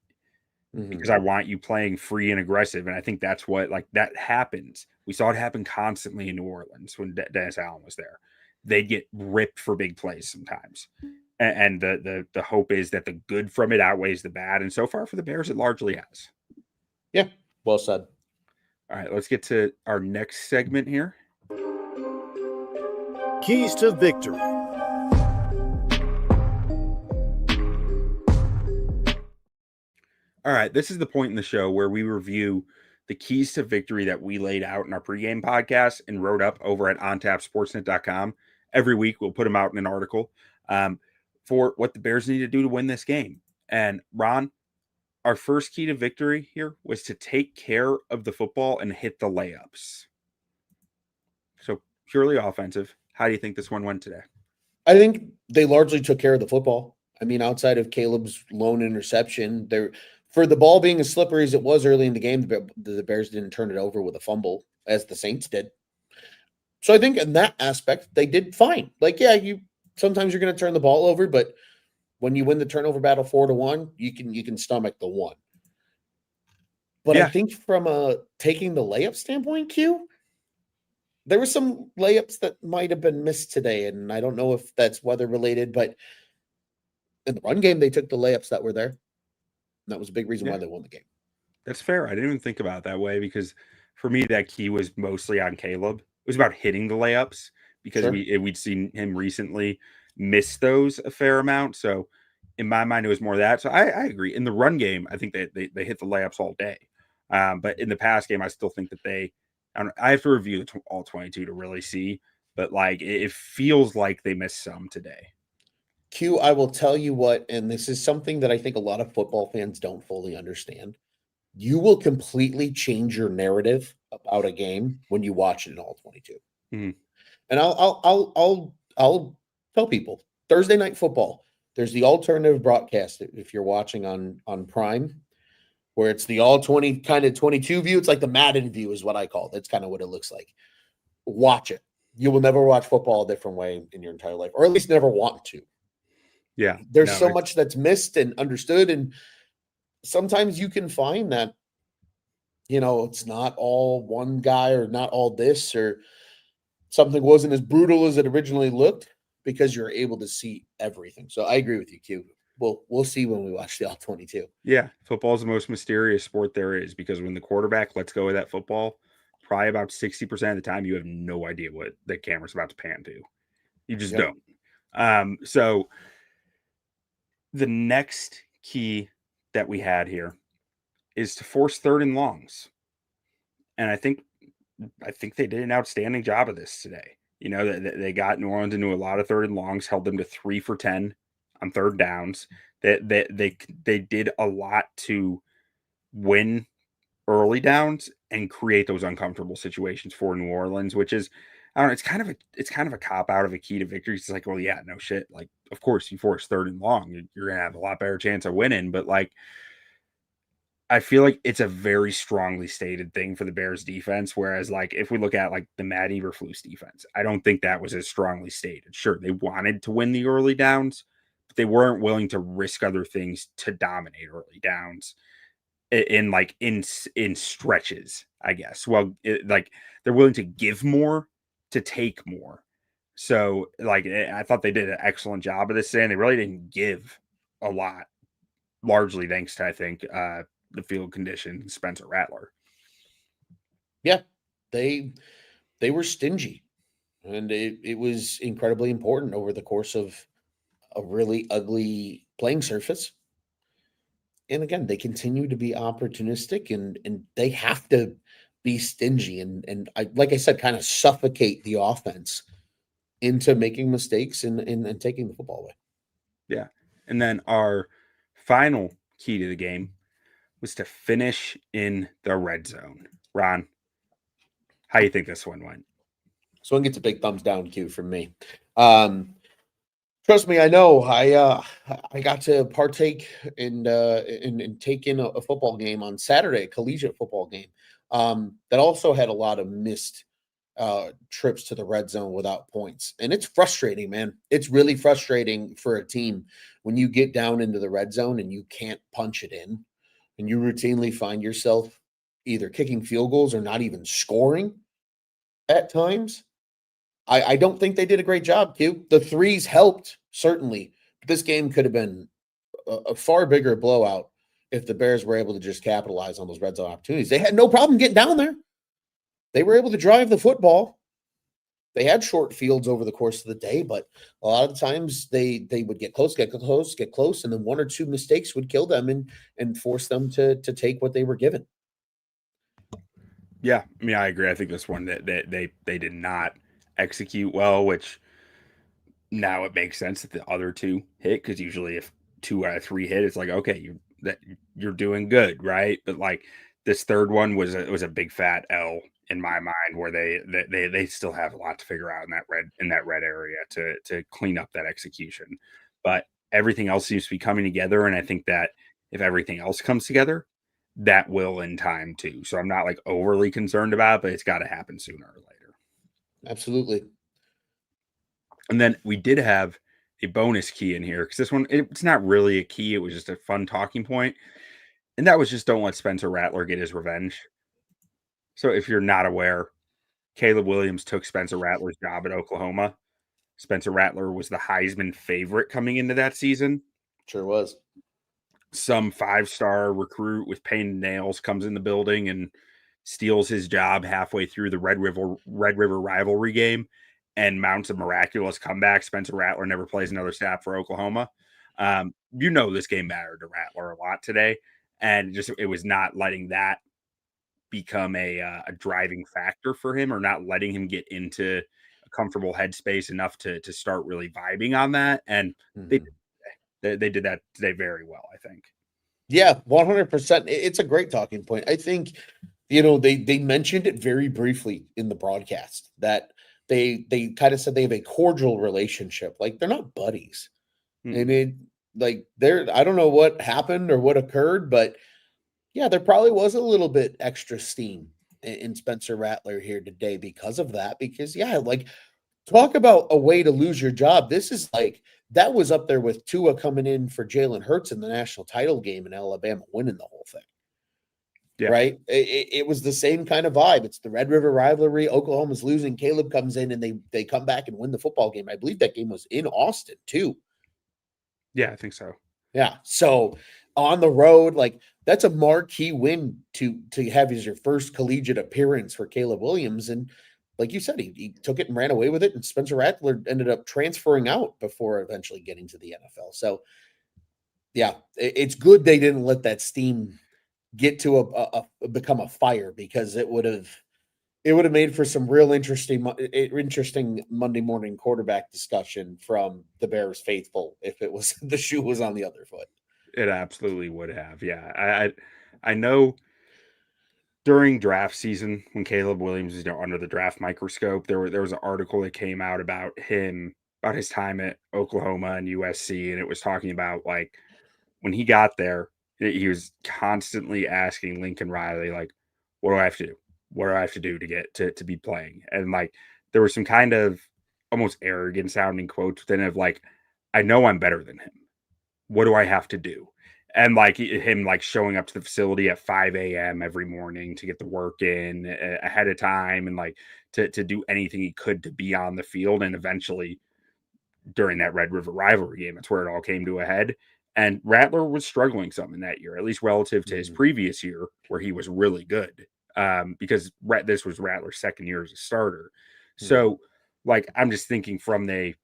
because I want you playing free and aggressive. And I think that's what, like, that happens. We saw it happen constantly in New Orleans when Dennis Allen was there. They'd get ripped for big plays sometimes. And the hope is that the good from it outweighs the bad. And so far for the Bears, it largely has. Yeah, well said. All right, let's get to our next segment here. Keys to victory. All right, this is the point in the show where we review the keys to victory that we laid out in our pregame podcast and wrote up over at ontapsportsnet.com. Every week, we'll put them out in an article for what the Bears need to do to win this game. And Ron, our first key to victory here was to take care of the football and hit the layups. So purely offensive. How do you think this one went today? I think they largely took care of the football. I mean, outside of Caleb's lone interception, for the ball being as slippery as it was early in the game, the Bears didn't turn it over with a fumble as the Saints did. So I think in that aspect, they did fine. Like, yeah, sometimes you're going to turn the ball over, but when you win the turnover battle 4-1, you can stomach the one. But I think from a taking the layup standpoint, Q, there were some layups that might have been missed today, and I don't know if that's weather related, but in the run game, they took the layups that were there. And that was a big reason why they won the game. That's fair. I didn't even think about it that way because for me, that key was mostly on Caleb. It was about hitting the layups because we'd seen him recently miss those a fair amount. So in my mind, it was more that. So I agree. In the run game, I think they hit the layups all day. But in the pass game, I still think that I have to review all 22 to really see. But like it feels like they missed some today. Q, I will tell you what, and this is something that I think a lot of football fans don't fully understand. You will completely change your narrative about a game when you watch it in all 22. Mm-hmm. And I'll tell people Thursday Night Football. There's the alternative broadcast if you're watching on Prime, where it's the all 20 kind of 22 view. It's like the Madden view is what I call it. That's kind of what it looks like. Watch it. You will never watch football a different way in your entire life, or at least never want to. Yeah. There's so much that's missed and understood. And sometimes you can find that, it's not all one guy or not all this or something wasn't as brutal as it originally looked because you're able to see everything. So I agree with you, Q. We'll see when we watch the all 22. Yeah. Football is the most mysterious sport there is because when the quarterback lets go of that football, probably about 60% of the time, you have no idea what the camera's about to pan to. You just don't. So the next key that we had here is to force third and longs. And I think they did an outstanding job of this today. They got New Orleans into a lot of third and longs, held them to 3 for 10 on third downs. They did a lot to win early downs and create those uncomfortable situations for New Orleans, which is, I don't know, it's kind of a cop out of a key to victory. It's like, well, yeah, no shit. Like, of course, you force third and long, you're gonna have a lot better chance of winning. But like, I feel like it's a very strongly stated thing for the Bears defense. Whereas, like, if we look at like the Matt Eberflus defense, I don't think that was as strongly stated. Sure, they wanted to win the early downs, but they weren't willing to risk other things to dominate early downs in stretches, I guess. Well, they're willing to give more to take more. So, like, I thought they did an excellent job of this, and they really didn't give a lot, largely thanks to, I think, the field condition, Spencer Rattler. Yeah, they were stingy, and it was incredibly important over the course of a really ugly playing surface. And again, they continue to be opportunistic, and they have to be stingy and like I said, kind of suffocate the offense into making mistakes and taking the football away. Yeah, and then our final key to the game was to finish in the red zone. Ron, how do you think this one went? This one gets a big thumbs down, Q, from me. Trust me, I know. I got to partake in take in a football game on Saturday, a collegiate football game that also had a lot of missed trips to the red zone without points. And it's frustrating, man. It's really frustrating for a team when you get down into the red zone and you can't punch it in. and you routinely find yourself either kicking field goals or not even scoring at times, I don't think they did a great job, Q. The threes helped, certainly. But this game could have been a far bigger blowout if the Bears were able to just capitalize on those red zone opportunities. They had no problem getting down there. They were able to drive the football. They had short fields over the course of the day, but a lot of the times they would get close, and then one or two mistakes would kill them and force them to take what they were given. Yeah, I mean, I agree. I think this one that they did not execute well, which now it makes sense that the other two hit, because usually if 2 out of 3 hit, it's like, okay, you're doing good, right? But like this third one was a big fat L in my mind, where they still have a lot to figure out in that red area to clean up that execution. But everything else seems to be coming together, and I think that if everything else comes together, that will in time too. So I'm not like overly concerned about it, but it's got to happen sooner or later. Absolutely. And then we did have a bonus key in here, because this one, it's not really a key. It was just a fun talking point. And that was just, don't let Spencer Rattler get his revenge. So if you're not aware, Caleb Williams took Spencer Rattler's job at Oklahoma. Spencer Rattler was the Heisman favorite coming into that season. Sure was. Some 5-star recruit with painted nails comes in the building and steals his job halfway through the Red River rivalry game and mounts a miraculous comeback. Spencer Rattler never plays another snap for Oklahoma. This game mattered to Rattler a lot today, and just it was not letting that become a driving factor for him, or not letting him get into a comfortable headspace enough to start really vibing on that. And they did that today very well, I think. Yeah, 100%. It's a great talking point. I think, they mentioned it very briefly in the broadcast that they kind of said they have a cordial relationship. Like, they're not buddies. I mean, like, I don't know what happened or what occurred, but yeah, there probably was a little bit extra steam in Spencer Rattler here today because of that. Because, yeah, like, talk about a way to lose your job. This is like, that was up there with Tua coming in for Jalen Hurts in the national title game in Alabama, winning the whole thing. Yeah. Right? It was the same kind of vibe. It's the Red River rivalry. Oklahoma's losing. Caleb comes in and they come back and win the football game. I believe that game was in Austin too. Yeah, I think so. Yeah. So on the road, like, that's a marquee win to have as your first collegiate appearance for Caleb Williams. And like you said, he took it and ran away with it. And Spencer Rattler ended up transferring out before eventually getting to the NFL. So, yeah, it's good they didn't let that steam get to become a fire, because it would have made for some real interesting Monday morning quarterback discussion from the Bears faithful if it was the shoe was on the other foot. It absolutely would have. Yeah, I know. During draft season, when Caleb Williams was under the draft microscope, there was an article that came out about his time at Oklahoma and USC, and it was talking about, like, when he got there, he was constantly asking Lincoln Riley, like, what do I have to do? What do I have to do to get to be playing? And like, there was some kind of almost arrogant sounding quotes within of like, I know I'm better than him. What do I have to do? And like him like showing up to the facility at 5 a.m. every morning to get the work in ahead of time, and like to do anything he could to be on the field. And eventually during that Red River rivalry game, that's where it all came to a head. And Rattler was struggling some in that year, at least relative to his previous year where he was really good, because this was Rattler's second year as a starter. So like, I'm just thinking from the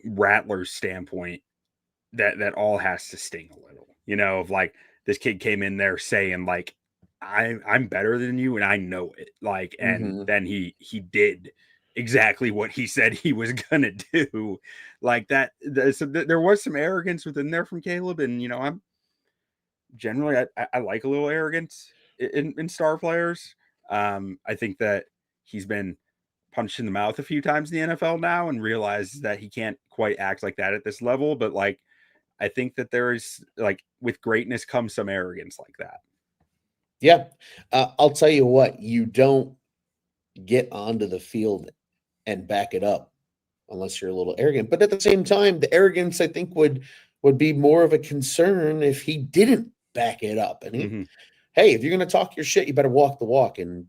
Rattler's standpoint, that all has to sting a little, of like, this kid came in there saying like, I'm better than you and I know it, like, and then he did exactly what he said he was gonna do, like that. So there was some arrogance within there from Caleb, and I'm generally I like a little arrogance in star players. I think that he's been punched in the mouth a few times in the NFL now and realizes that he can't quite act like that at this level, but like, I think that there is, like, with greatness comes some arrogance like that. Yeah. I'll tell you what, you don't get onto the field and back it up unless you're a little arrogant. But at the same time, the arrogance, I think, would be more of a concern if he didn't back it up. And Mm-hmm. hey, if you're going to talk your shit, you better walk the walk. And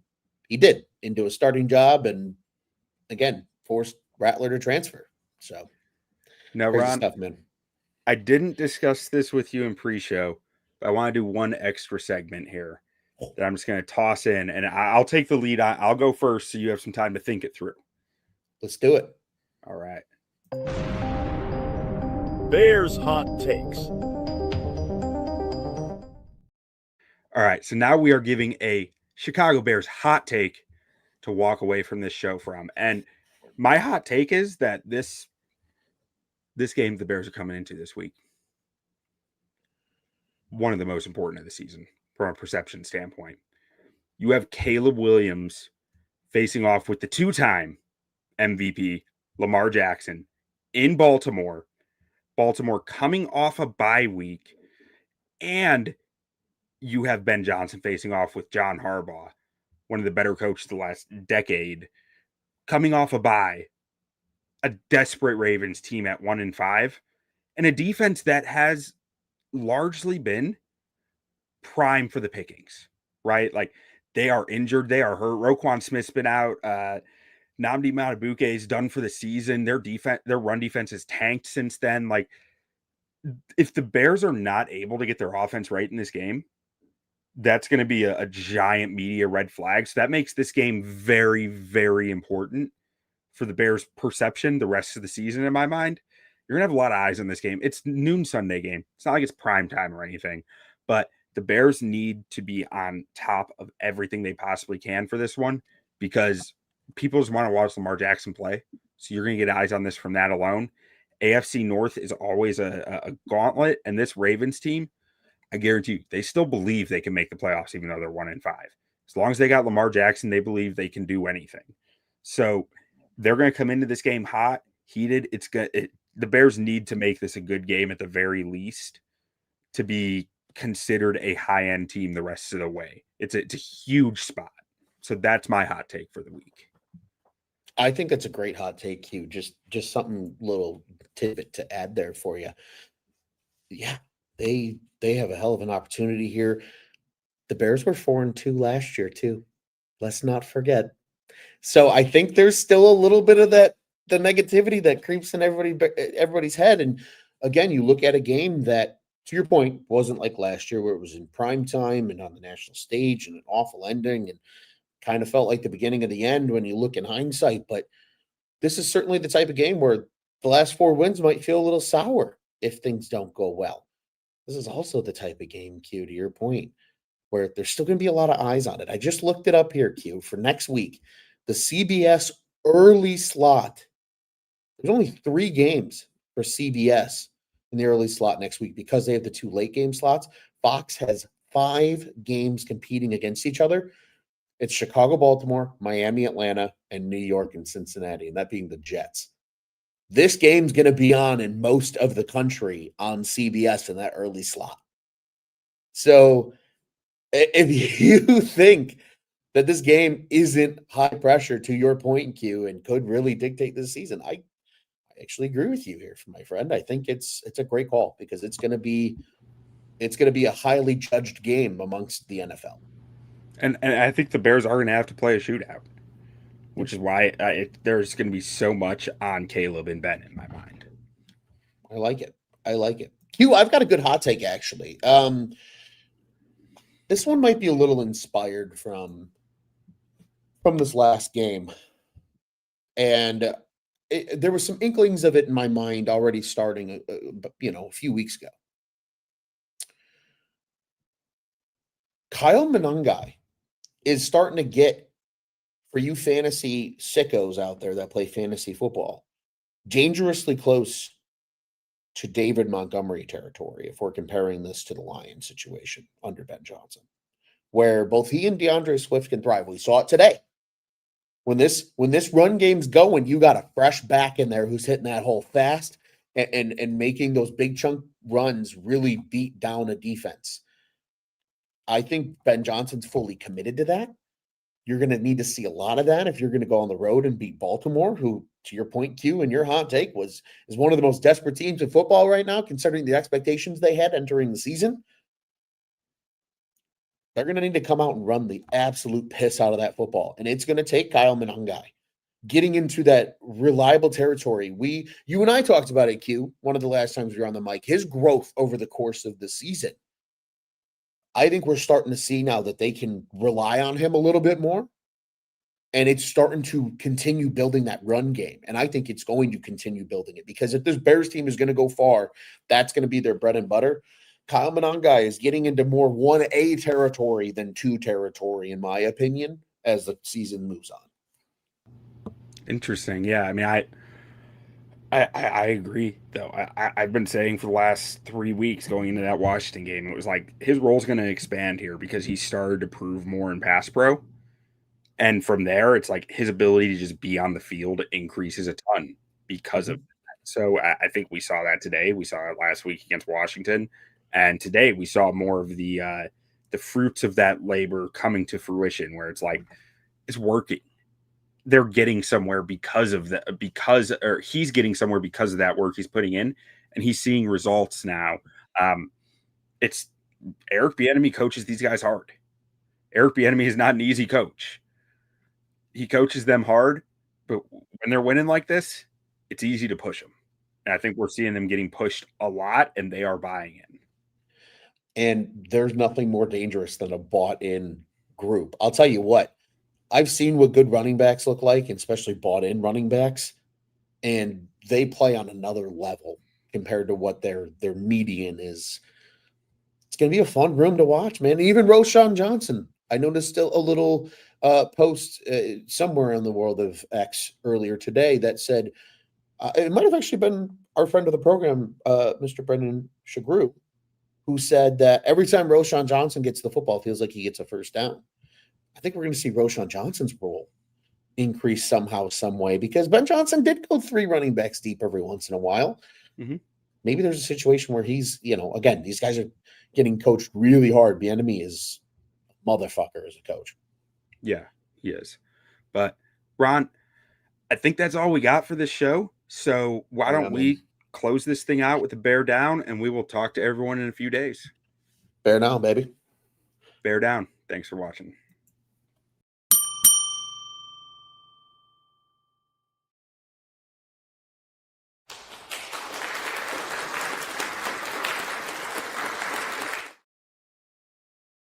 he did into a starting job. And again, forced Rattler to transfer. So Now, crazy Ron, stuff, man. I didn't discuss this with you in pre-show, but I want to do one extra segment here that I'm just going to toss in, and I'll take the lead. I'll go first so you have some time to think it through. Let's do it. All right. Bears hot takes. All right. So now we are giving a Chicago Bears hot take to walk away from this show from. And my hot take is that this game the Bears are coming into this week, one of the most important of the season from a perception standpoint. You have Caleb Williams facing off with the two-time MVP, Lamar Jackson, in Baltimore. Baltimore coming off a bye week. And you have Ben Johnson facing off with John Harbaugh, one of the better coaches of the last decade, coming off a bye. A desperate Ravens team at 1-5, and a defense that has largely been prime for the pickings, right? Like, they are injured, they are hurt. Roquan Smith's been out. Nnamdi Madubuike is done for the season. Their run defense has tanked since then. Like, if the Bears are not able to get their offense right in this game, that's going to be a giant media red flag. So that makes this game very, very important for the Bears' perception the rest of the season. In my mind, you're going to have a lot of eyes on this game. It's noon Sunday game. It's not like it's prime time or anything, but the Bears need to be on top of everything they possibly can for this one, because people just want to watch Lamar Jackson play. So you're going to get eyes on this from that alone. AFC North is always a gauntlet, and this Ravens team, I guarantee you, they still believe they can make the playoffs even though they're 1-5. As long as they got Lamar Jackson, they believe they can do anything. So they're going to come into this game hot, heated. The Bears need to make this a good game at the very least to be considered a high-end team the rest of the way. It's a huge spot. So that's my hot take for the week. I think that's a great hot take, Q. Just something little tidbit to add there for you. Yeah, they have a hell of an opportunity here. The Bears were 4-2 last year too. Let's not forget. So I think there's still a little bit of the negativity that creeps in everybody's head. And again, you look at a game that, to your point, wasn't like last year where it was in prime time and on the national stage and an awful ending and kind of felt like the beginning of the end when you look in hindsight. But this is certainly the type of game where the last 4 wins might feel a little sour if things don't go well. This is also the type of game, Q, to your point, where there's still going to be a lot of eyes on it. I just looked it up here, Q, for next week. The CBS early slot, there's only 3 games for CBS in the early slot next week because they have the 2 late game slots. Fox has 5 games competing against each other. It's Chicago, Baltimore, Miami, Atlanta, and New York and Cincinnati, and that being the Jets. This game's going to be on in most of the country on CBS in that early slot. So if you think that this game isn't high pressure, to your point, Q, and could really dictate this season, I actually agree with you here, my friend. I think it's a great call because it's going to be a highly judged game amongst the NFL. And I think the Bears are going to have to play a shootout, which is why there's going to be so much on Caleb and Ben in my mind. I like it. Q, I've got a good hot take, actually. This one might be a little inspired from this last game. And there were some inklings of it in my mind already starting, a few weeks ago. Kyle Monangai is starting to get, for you fantasy sickos out there that play fantasy football, dangerously close to David Montgomery territory if we're comparing this to the Lions situation under Ben Johnson, where both he and DeAndre Swift can thrive. We saw it today. When this run game's going, you got a fresh back in there who's hitting that hole fast and making those big chunk runs really beat down a defense. I think Ben Johnson's fully committed to that. You're going to need to see a lot of that if you're going to go on the road and beat Baltimore, who, to your point, Q, and your hot take, is one of the most desperate teams in football right now, considering the expectations they had entering the season. they're going to need to come out and run the absolute piss out of that football. And it's going to take Kyle Monangai getting into that reliable territory. You and I talked about it, Q, one of the last times we were on the mic, his growth over the course of the season. I think we're starting to see now that they can rely on him a little bit more. And it's starting to continue building that run game. And I think it's going to continue building it because if this Bears team is going to go far, that's going to be their bread and butter. Kyle Monangai is getting into more 1A territory than 2 territory, in my opinion, as the season moves on. Interesting. Yeah. I mean, I agree, though. I've been saying for the last 3 weeks going into that Washington game, it was like his role is going to expand here because he started to prove more in pass pro. And from there, it's like his ability to just be on the field increases a ton because of that. So I think we saw that today. We saw it last week against Washington. And today we saw more of the fruits of that labor coming to fruition where it's like it's working. They're getting somewhere because of that, or he's getting somewhere because of that work he's putting in, and he's seeing results now. It's Eric Bieniemy coaches these guys hard. Eric Bieniemy is not an easy coach. He coaches them hard, but when they're winning like this, it's easy to push them. And I think we're seeing them getting pushed a lot, and they are buying in. And there's nothing more dangerous than a bought-in group. I'll tell you what, I've seen what good running backs look like, and especially bought-in running backs, and they play on another level compared to what their median is. It's going to be a fun room to watch, man. Even Roschon Johnson, I noticed still a little post somewhere in the world of X earlier today that said it might have actually been our friend of the program, Mr. Brendan Shagru, who said that every time Roschon Johnson gets the football, it feels like he gets a first down. I think we're going to see Roschon Johnson's role increase somehow, some way, because Ben Johnson did go 3 running backs deep every once in a while. Mm-hmm. Maybe there's a situation where he's, again, these guys are getting coached really hard. Bieniemy is a motherfucker as a coach. Yeah, he is. But Ron, I think that's all we got for this show. So why don't we close this thing out with a bear down, and we will talk to everyone in a few days. Bear down, baby. Bear down. Thanks for watching.